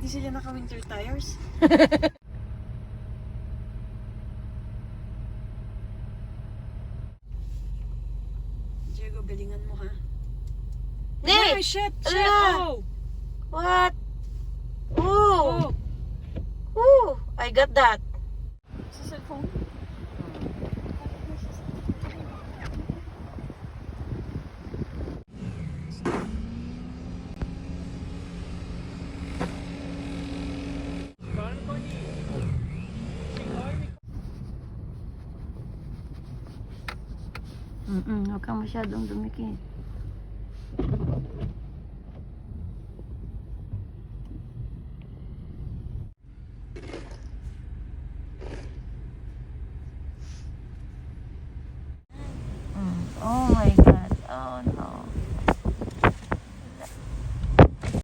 sila naka-winter tires. Diego, galingan mo ha. Hey! Ay, shit! Shit! Ala! Oh! What? Ooh! Oh! Ooh! I got that. Sa cellphone? Huwag kang masyadong dumikit.